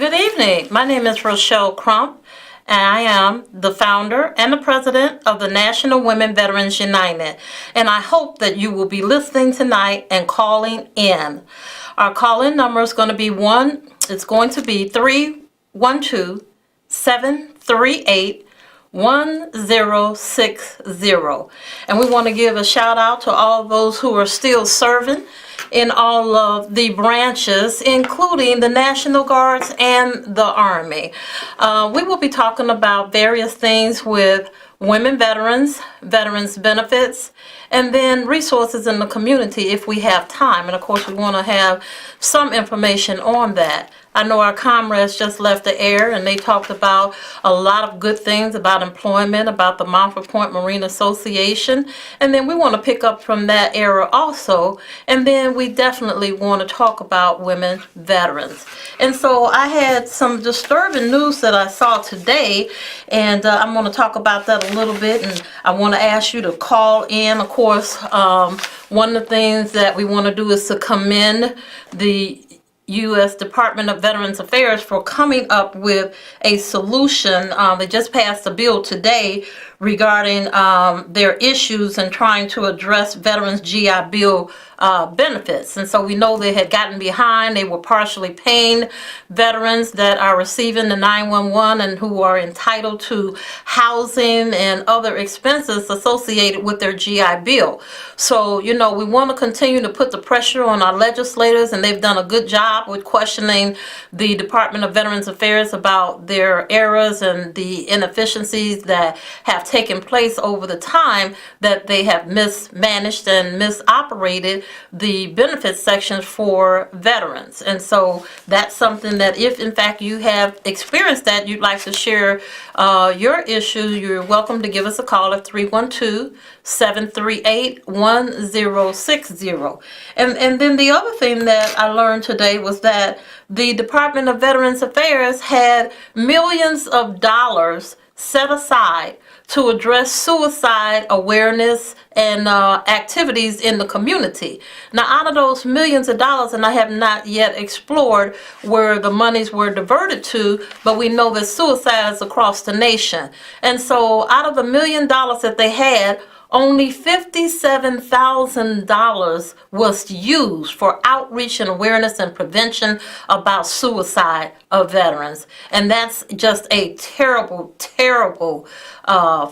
Good evening. My name is Rochelle Crump, and I am the founder and the president of the National Women Veterans United. And I hope that you will be listening tonight and calling in. Our call-in number is going to be 312-738-1060. And we want to give a shout out to all those who are still serving in all of the branches, including the National Guards and the Army. We will be talking about various things with women veterans, veterans benefits, and then resources in the community if we have time. And of course, we want to have some information on that. I know our comrades just left the air and they talked about a lot of good things about employment, about the Montford Point Marine Association. And then we want to pick up from that era also. And then we definitely want to talk about women veterans. And so I had some disturbing news that I saw today, and I'm going to talk about that a little bit. And I want to ask you to call in. Of course, one of the things that we want to do is to commend the U.S. Department of Veterans Affairs for coming up with a solution. They just passed a bill today regarding their issues and trying to address veterans' GI Bill benefits. And so we know they had gotten behind. They were partially paying veterans that are receiving the 911 and who are entitled to housing and other expenses associated with their GI Bill. So, we want to continue to put the pressure on our legislators, and they've done a good job with questioning the Department of Veterans Affairs about their errors and the inefficiencies that have taken place over the time that they have mismanaged and misoperated the benefits sections for veterans. And so that's something that if in fact you have experienced that, you'd like to share your issue, you're welcome to give us a call at 312-738-1060. And then the other thing that I learned today was that the Department of Veterans Affairs had millions of dollars set aside to address suicide awareness and activities in the community. Now, out of those millions of dollars, and I have not yet explored where the monies were diverted to, but we know that suicide is across the nation. And so out of the $1 million that they had, only $57,000 was used for outreach and awareness and prevention about suicide of veterans. And that's just a terrible, terrible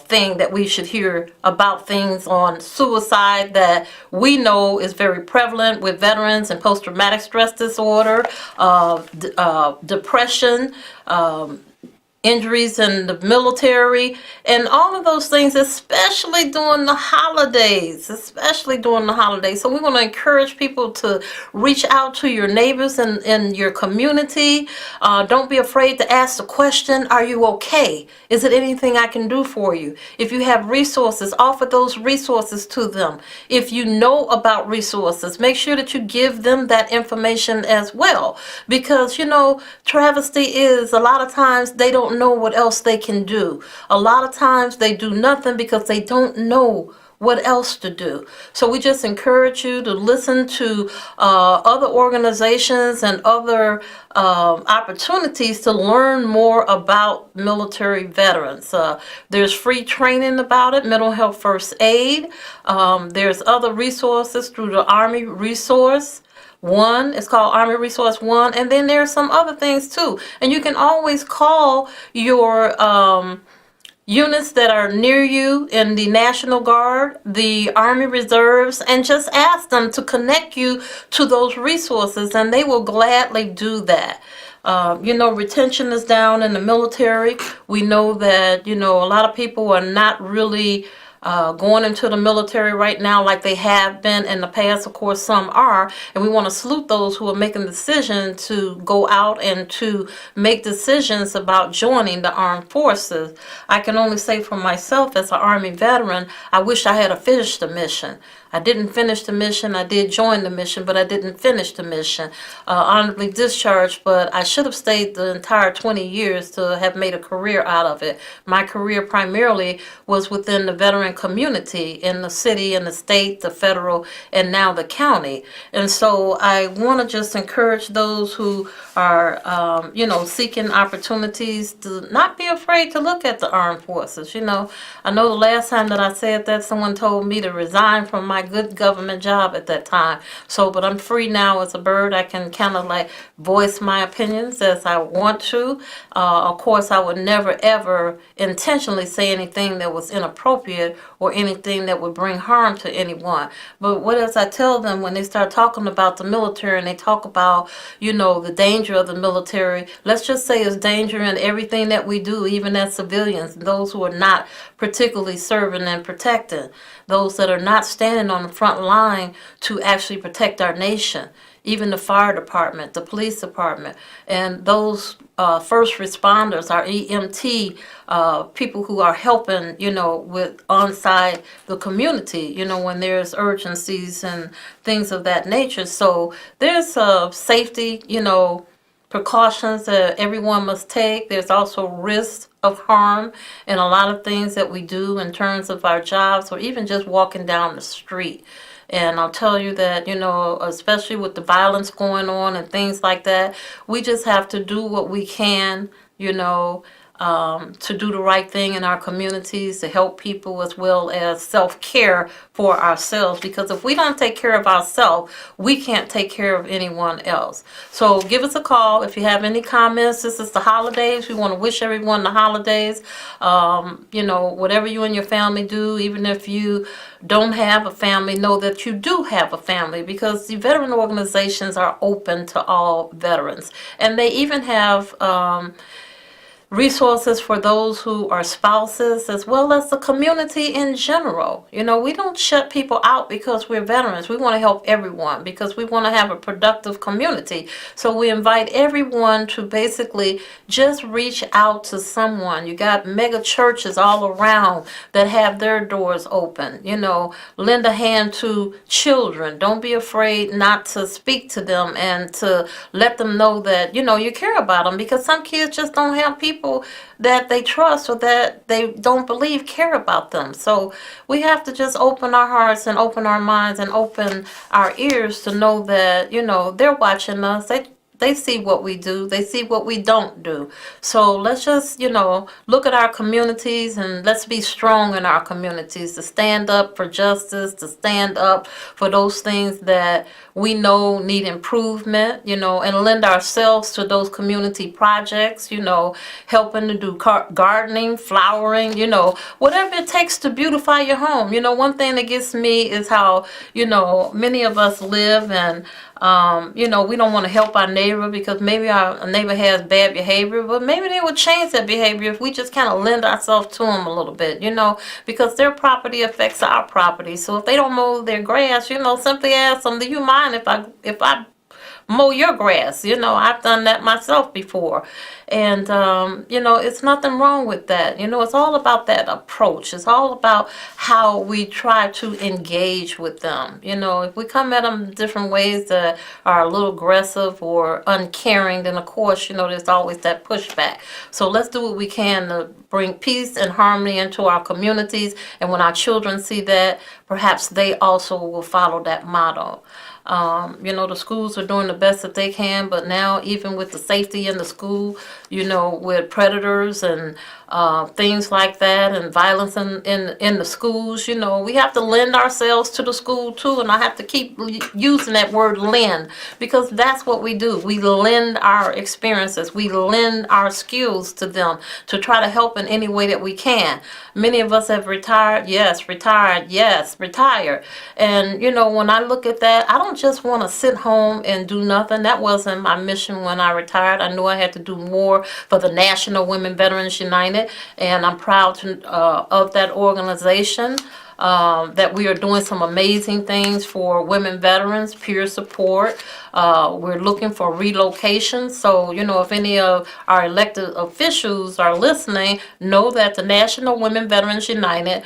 thing that we should hear about things on suicide that we know is very prevalent with veterans and post-traumatic stress disorder, depression, injuries in the military, and all of those things, especially during the holidays, So we want to encourage people to reach out to your neighbors and in your community. Don't be afraid to ask the question, are you okay? Is it anything I can do for you? If you have resources, offer those resources to them. If you know about resources, make sure that you give them that information as well. Because, travesty is a lot of times they don't know what else they can do. A lot of times they do nothing because they don't know what else to do. So we just encourage you to listen to other organizations and other opportunities to learn more about military veterans. There's free training about it, mental health first aid. There's other resources through the Army Resource One. It's called Army Resource One, and then there's some other things too. And you can always call your units that are near you in the National Guard, the Army Reserves, and just ask them to connect you to those resources, and they will gladly do that. Retention is down in the military. We know that, a lot of people are not really going into the military right now like they have been in the past. Of course, some are, and we want to salute those who are making the decision to go out and to make decisions about joining the armed forces. I can only say for myself as an Army veteran, I wish I had finished the mission. I didn't finish the mission. I did join the mission, but I didn't finish the mission. Honorably discharged, but I should have stayed the entire 20 years to have made a career out of it. My career primarily was within the veteran community in the city and the state, the federal, and now the county. And so I want to just encourage those who are, seeking opportunities to not be afraid to look at the armed forces. I know the last time that I said that, someone told me to resign from my good government job at that time. So, but I'm free now as a bird. I can kind of like voice my opinions as I want to. Of course, I would never ever intentionally say anything that was inappropriate or anything that would bring harm to anyone. But what as I tell them when they start talking about the military and they talk about, the danger of the military, let's just say it's danger in everything that we do, even as civilians, those who are not particularly serving and protecting, those that are not standing on the front line to actually protect our nation. Even the fire department, the police department, and those first responders, our EMT, people who are helping, with on-site the community, when there's urgencies and things of that nature. So there's safety, precautions that everyone must take. There's also risks of harm and a lot of things that we do in terms of our jobs or even just walking down the street. And I'll tell you that, especially with the violence going on and things like that, we just have to do what we can, to do the right thing in our communities, to help people, as well as self-care for ourselves. Because if we don't take care of ourselves, we can't take care of anyone else. So give us a call if you have any comments. This is the holidays. We want to wish everyone the holidays. Whatever you and your family do, even if you don't have a family, know that you do have a family, because the veteran organizations are open to all veterans. And they even have resources for those who are spouses, as well as the community in general. We don't shut people out because we're veterans. We want to help everyone because we want to have a productive community. So we invite everyone to basically just reach out to someone. You got mega churches all around that have their doors open. Lend a hand to children. Don't be afraid not to speak to them and to let them know that, you care about them, because some kids just don't have people that they trust or that they don't believe care about them. So we have to just open our hearts and open our minds and open our ears to know that, they're watching us. They see what we do. They see what we don't do. So let's just, look at our communities and let's be strong in our communities to stand up for justice, to stand up for those things that we know need improvement, and lend ourselves to those community projects, helping to do gardening, flowering, whatever it takes to beautify your home. One thing that gets me is how, many of us live and we don't want to help our neighbor because maybe our neighbor has bad behavior, but maybe they would change that behavior if we just kind of lend ourselves to them a little bit, because their property affects our property. So if they don't mow their grass, simply ask them, do you mind if I mow your grass? I've done that myself before. And, it's nothing wrong with that. It's all about that approach. It's all about how we try to engage with them. If we come at them different ways that are a little aggressive or uncaring, then of course, there's always that pushback. So let's do what we can to bring peace and harmony into our communities. And when our children see that, perhaps they also will follow that model. The schools are doing the best that they can, but now even with the safety in the school, with predators and things like that and violence in the schools, we have to lend ourselves to the school too. And I have to keep using that word lend, because that's what we do. We lend our experiences. We lend our skills to them to try to help in any way that we can. Many of us have retired. Yes, retired. Yes, retired. And, when I look at that, I don't just want to sit home and do nothing. That wasn't my mission when I retired. I knew I had to do more for the National Women Veterans United, and I'm proud of that organization. that we are doing some amazing things for women veterans, peer support. We're looking for relocation. So, if any of our elected officials are listening, know that the National Women Veterans United,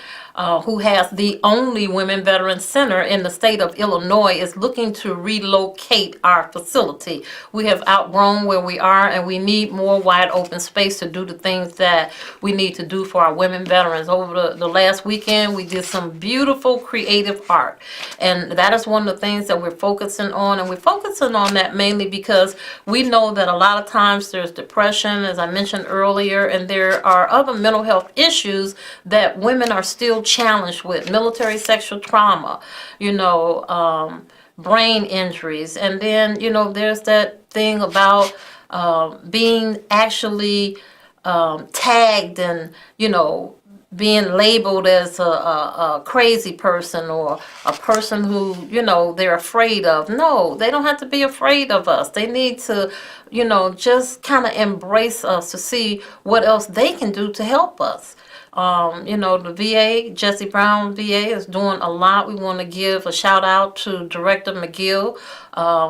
who has the only Women Veterans Center in the state of Illinois, is looking to relocate our facility. We have outgrown where we are, and we need more wide open space to do the things that we need to do for our women veterans. Over the last weekend, we did some beautiful creative art, and that is one of the things that we're focusing on. And we're focusing on that mainly because we know that a lot of times there's depression, as I mentioned earlier, and there are other mental health issues that women are still challenged with: military sexual trauma, brain injuries. And then, there's that thing about being actually tagged and, being labeled as a crazy person, or a person who, they're afraid of. No, they don't have to be afraid of us. They need to, just kind of embrace us to see what else they can do to help us. The VA, Jesse Brown VA, is doing a lot. We want to give a shout out to Director McGill,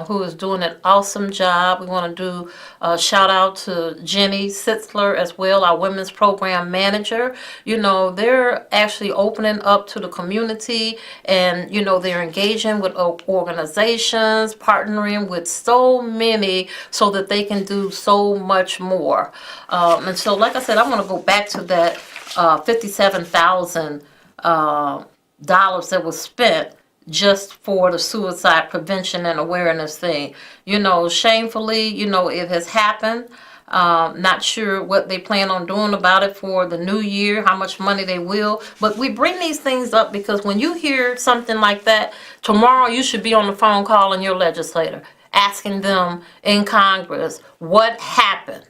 who is doing an awesome job. We want to do a shout out to Jenny Sitzler as well, our women's program manager. They're actually opening up to the community, and, they're engaging with organizations, partnering with so many so that they can do so much more. And so, like I said, I want to go back to that $57,000 that was spent just for the suicide prevention and awareness thing. Shamefully, it has happened. Not sure what they plan on doing about it for the new year, how much money they will. But we bring these things up because when you hear something like that, tomorrow you should be on the phone calling your legislator, asking them in Congress what happened.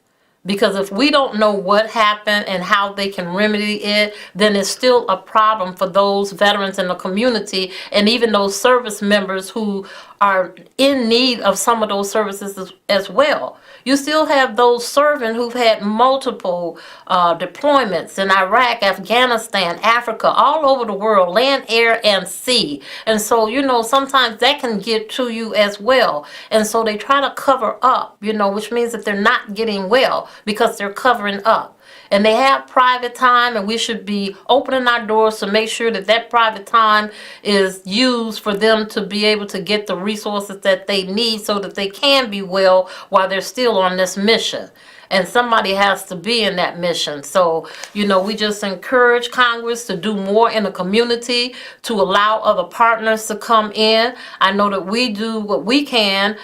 Because if we don't know what happened and how they can remedy it, then it's still a problem for those veterans in the community, and even those service members who are in need of some of those services as well. You still have those serving who've had multiple deployments in Iraq, Afghanistan, Africa, all over the world, land, air, and sea. And so, sometimes that can get to you as well. And so they try to cover up, which means that they're not getting well because they're covering up. And they have private time, and we should be opening our doors to make sure that that private time is used for them to be able to get the resources that they need so that they can be well while they're still on this mission. And somebody has to be in that mission. So, we just encourage Congress to do more in the community, to allow other partners to come in. I know that we do what we can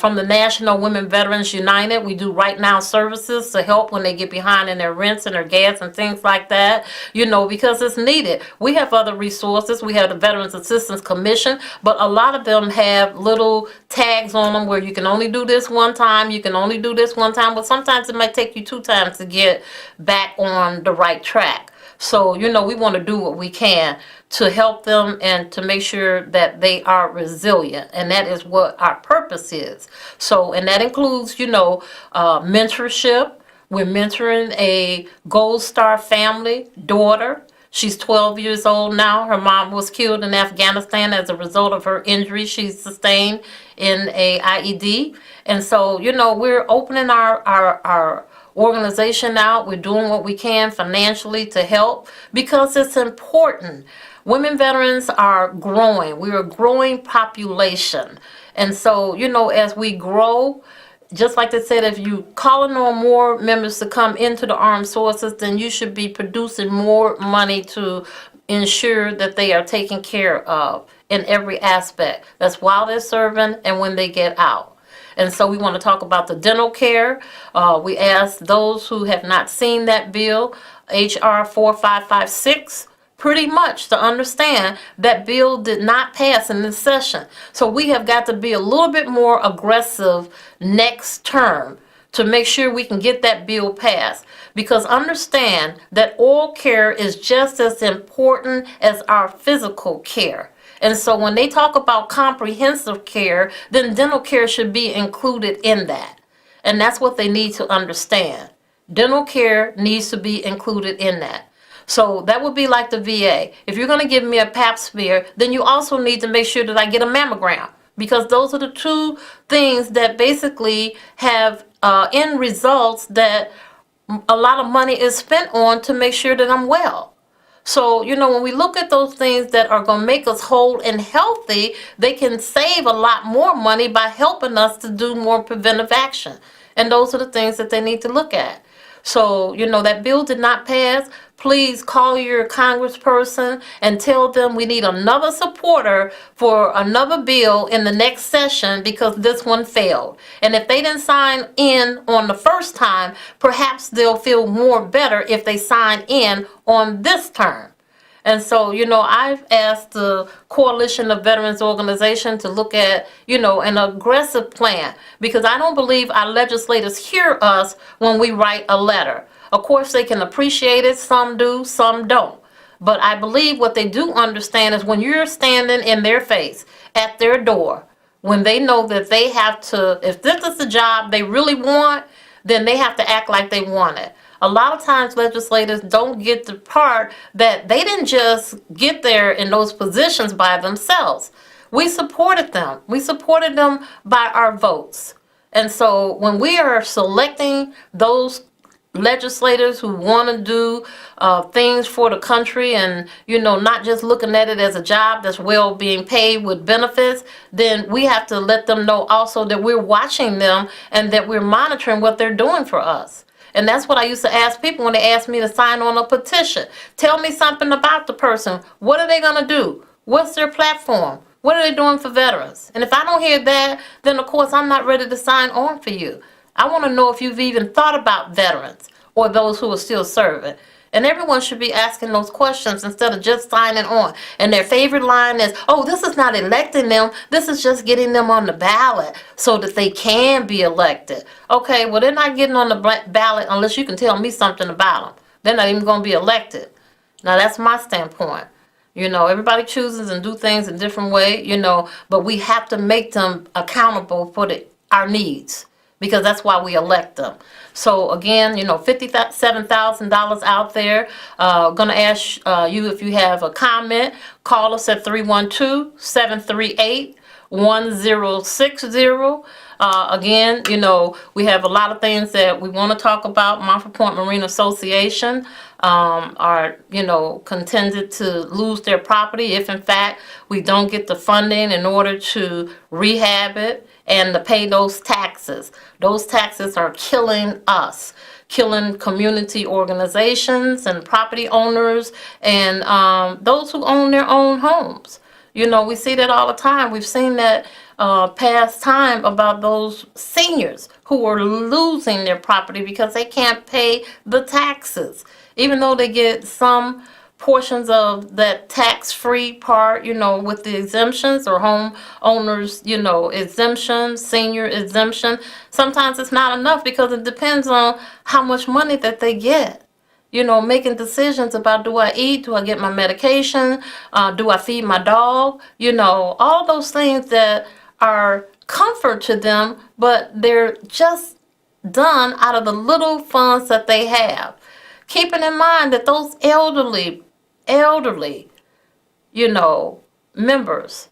from the National Women Veterans United. We do right now services to help when they get behind in their rents and their gas and things like that, because it's needed. We have other resources. We have the Veterans Assistance Commission, but a lot of them have little tags on them where you can only do this one time, you can only do this one time, but sometimes it might take you 2 times to get back on the right track. So, we want to do what we can to help them and to make sure that they are resilient. And that is what our purpose is. So, and that includes, mentorship. We're mentoring a Gold Star family daughter. She's 12 years old now. Her mom was killed in Afghanistan as a result of her injury she sustained in a IED. And so, we're opening our organization out. We're doing what we can financially to help because it's important. Women veterans are growing. We're a growing population. And so, as we grow, just like they said, if you calling on more members to come into the armed forces, then you should be producing more money to ensure that they are taken care of in every aspect. That's while they're serving and when they get out. And so we want to talk about the dental care. We ask those who have not seen that bill, HR 4556, pretty much to understand that bill did not pass in this session. So we have got to be a little bit more aggressive next term to make sure we can get that bill passed. Because understand that oral care is just as important as our physical care. And so when they talk about comprehensive care, then dental care should be included in that. And that's what they need to understand. Dental care needs to be included in that. So that would be like the VA. If you're going to give me a pap smear, then you also need to make sure that I get a mammogram, because those are the two things that basically have end results that a lot of money is spent on to make sure that I'm well. So, when we look at those things that are going to make us whole and healthy, they can save a lot more money by helping us to do more preventive action. And those are the things that they need to look at. So, that bill did not pass. Please call your congressperson and tell them we need another supporter for another bill in the next session because this one failed. And if they didn't sign in on the first time, perhaps they'll feel more better if they sign in on this term. And so, I've asked the Coalition of Veterans Organization to look at, an aggressive plan, because I don't believe our legislators hear us when we write a letter. Of course, they can appreciate it. Some do, some don't. But I believe what they do understand is when you're standing in their face at their door, when they know that they have to, if this is the job they really want, then they have to act like they want it. A lot of times legislators don't get the part that they didn't just get there in those positions by themselves. We supported them. We supported them by our votes. And so when we are selecting those legislators who want to do things for the country and, not just looking at it as a job that's well being paid with benefits, then we have to let them know also that we're watching them and that we're monitoring what they're doing for us. And that's what I used to ask people when they asked me to sign on a petition. Tell me something about the person. What are they going to do? What's their platform? What are they doing for veterans? And if I don't hear that, then of course I'm not ready to sign on for you. I want to know if you've even thought about veterans or those who are still serving. And everyone should be asking those questions instead of just signing on. And their favorite line is, oh, this is not electing them. This is just getting them on the ballot so that they can be elected. Okay, well, they're not getting on the ballot unless you can tell me something about them. They're not even going to be elected. Now, that's my standpoint. Everybody chooses and do things a different way, but we have to make them accountable for our needs, because that's why we elect them. So again, $57,000 out there. Gonna ask you if you have a comment. Call us at 312-738-1060. Again, we have a lot of things that we want to talk about. Montford Point Marine Association are, contended to lose their property if, in fact, we don't get the funding in order to rehab it and to pay those taxes. Those taxes are killing us, killing community organizations and property owners and those who own their own homes. We see that all the time. We've seen that past time about those seniors who are losing their property because they can't pay the taxes, even though they get some portions of that tax-free part, with the exemptions or home owners, exemption, senior exemption. Sometimes it's not enough because it depends on how much money that they get. Making decisions about, do I eat? Do I get my medication? Do I feed my dog? All those things that are comfort to them, but they're just done out of the little funds that they have. Keeping in mind that those elderly, members,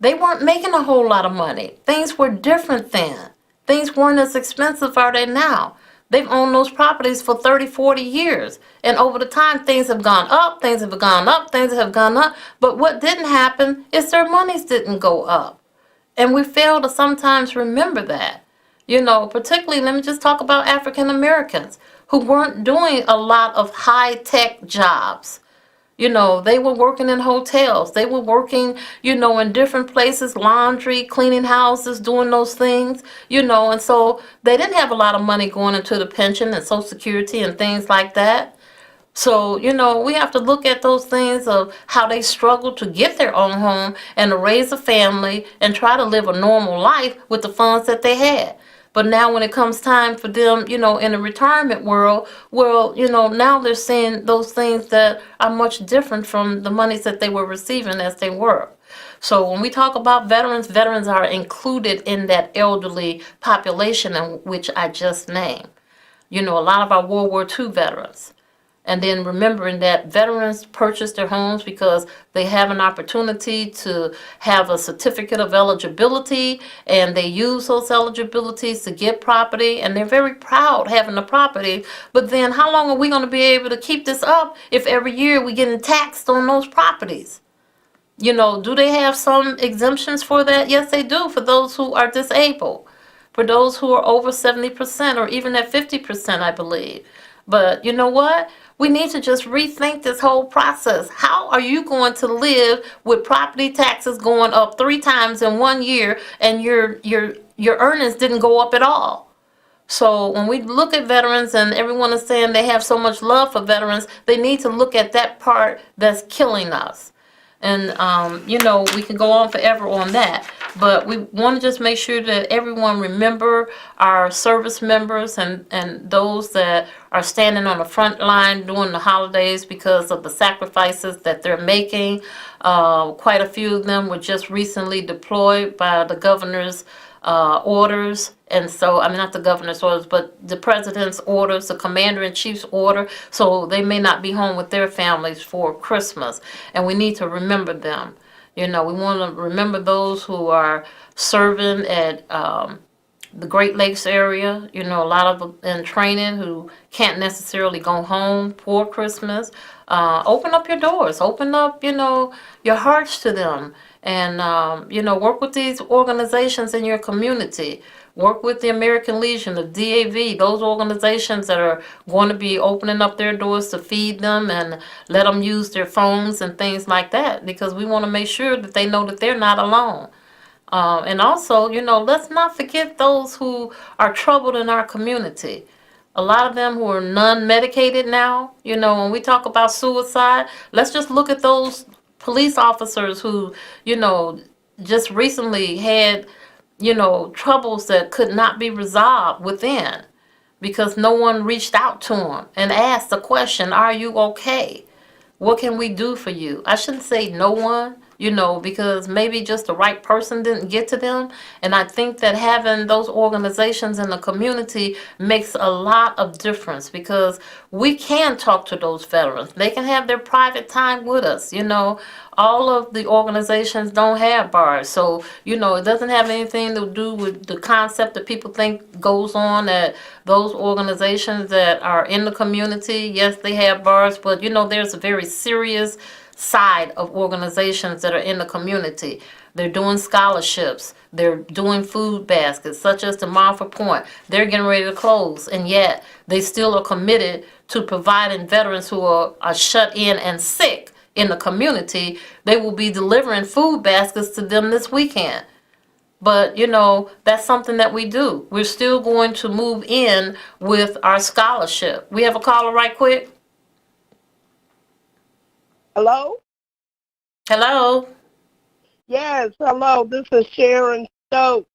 they weren't making a whole lot of money. Things were different then. Things weren't as expensive as they now. They've owned those properties for 30, 40 years. And over the time, things have gone up, things have gone up, things have gone up. But what didn't happen is their monies didn't go up. And we fail to sometimes remember that. Particularly, let me just talk about African Americans who weren't doing a lot of high-tech jobs. They were working in hotels. They were working, in different places, laundry, cleaning houses, doing those things, and so they didn't have a lot of money going into the pension and Social Security and things like that. So, we have to look at those things of how they struggled to get their own home and to raise a family and try to live a normal life with the funds that they had. But now when it comes time for them, in the retirement world, well, now they're seeing those things that are much different from the monies that they were receiving as they work. So when we talk about veterans are included in that elderly population in which I just named. A lot of our World War II veterans. And then remembering that veterans purchase their homes because they have an opportunity to have a certificate of eligibility, and they use those eligibilities to get property, and they're very proud having the property. But then how long are we going to be able to keep this up if every year we're getting taxed on those properties? You know, do they have some exemptions for that? Yes, they do, for those who are disabled, for those who are over 70% or even at 50%, I believe. But you know what? We need to just rethink this whole process. How are you going to live with property taxes going up 3 times in 1 year and your earnings didn't go up at all? So when we look at veterans, and everyone is saying they have so much love for veterans, they need to look at that part that's killing us. And, you know, we can go on forever on that. But we want to just make sure that everyone remember our service members and those that are standing on the front line during the holidays because of the sacrifices that they're making. Quite a few of them were just recently deployed by the governor's orders. And so, I mean, not the governor's orders, but the president's orders, the commander-in-chief's order. So they may not be home with their families for Christmas. And we need to remember them. You know, we want to remember those who are serving at the Great Lakes area. You know, a lot of them in training who can't necessarily go home for Christmas. Open up your doors. Open up, you know, your hearts to them. And, you know, work with these organizations in your community. Work with the American Legion, the DAV, those organizations that are going to be opening up their doors to feed them and let them use their phones and things like that, because we want to make sure that they know that they're not alone. And also, you know, let's not forget those who are troubled in our community. A lot of them who are non-medicated now. You know, when we talk about suicide, let's just look at those police officers who, you know, just recently had, you know, troubles that could not be resolved within because no one reached out to them and asked the question, are you okay? What can we do for you? I shouldn't say no one, you know, because maybe just the right person didn't get to them. And I think that having those organizations in the community makes a lot of difference, because we can talk to those veterans. They can have their private time with us, you know. All of the organizations don't have bars. So, you know, it doesn't have anything to do with the concept that people think goes on at those organizations that are in the community. Yes, they have bars, but, you know, there's a very serious side of organizations that are in the community. They're doing scholarships. They're doing food baskets, such as the Montfort Point. They're getting ready to close, and yet they still are committed to providing veterans who are shut in and sick in the community. They will be delivering food baskets to them this weekend. But, you know, that's something that we do. We're still going to move in with our scholarship. We have a caller right quick. Hello? Hello? Yes, hello. This is Sharon Stokes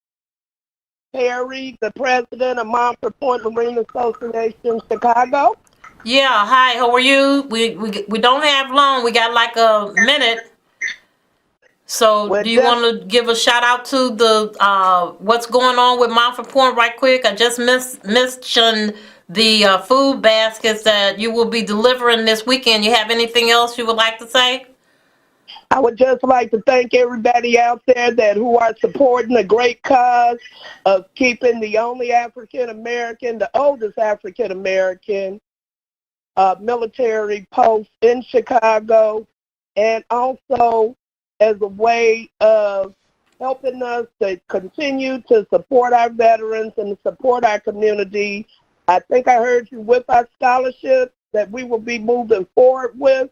Perry, the president of Montfort Point Marine Association, Chicago. Yeah, hi, how are you? We don't have long. We got like a minute. So do you want to give a shout out to the what's going on with Montfort Point right quick? I just mentioned the food baskets that you will be delivering this weekend. You have anything else you would like to say? I would just like to thank everybody out there who are supporting the great cause of keeping the only African American, the oldest African American military post in Chicago, and also as a way of helping us to continue to support our veterans and support our community. I think I heard you with our scholarship that we will be moving forward with.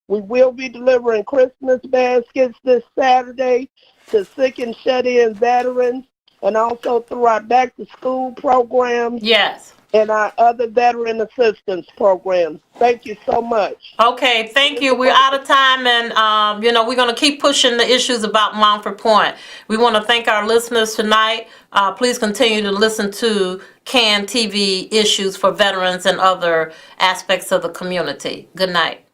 We will be delivering Christmas baskets this Saturday to sick and shut-in veterans, and also through our back-to-school programs. Yes. And our other veteran assistance programs. Thank you so much. Okay, thank you. We're out of time, and you know, we're going to keep pushing the issues about Montfort Point. We want to thank our listeners tonight. Please continue to listen to CAN TV Issues for veterans and other aspects of the community. Good night.